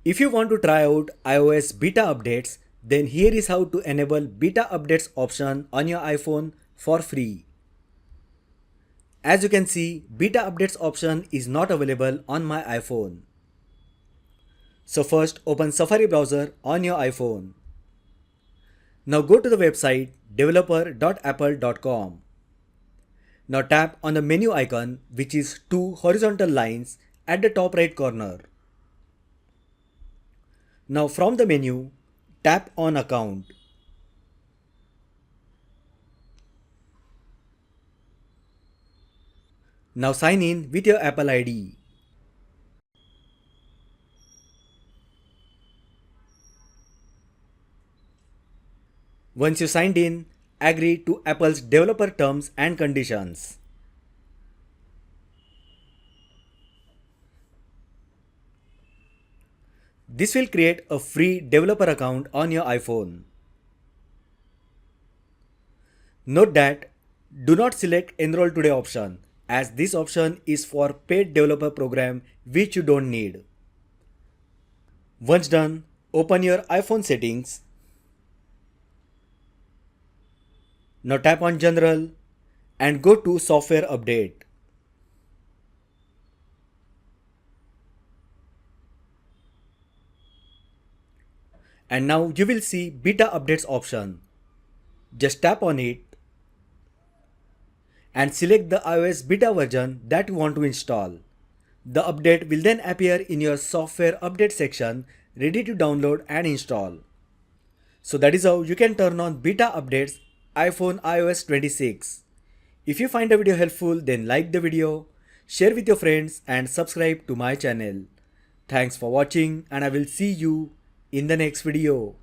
If you want to try out iOS beta updates, then here is how to enable beta updates option on your iPhone for free. As you can see, beta updates option is not available on my iPhone. So first open Safari browser on your iPhone. Now go to the website developer.apple.com. Now tap on the menu icon, which is two horizontal lines at the top right corner. Now from the menu, tap on account. Now sign in with your Apple ID. Once you signed in, agree to Apple's developer terms and conditions. This will create a free developer account on your iPhone. Note that do not select Enroll Today option, as this option is for paid developer program which you don't need. Once done, open your iPhone settings. Now tap on General and go to Software Update. And now you will see Beta Updates option. Just tap on it and select the iOS beta version that you want to install. The update will then appear in your software update section, ready to download and install. So that is how you can turn on beta updates iPhone iOS 26. If you find the video helpful, then like the video, share with your friends and subscribe to my channel. Thanks for watching, and I will see you in the next video.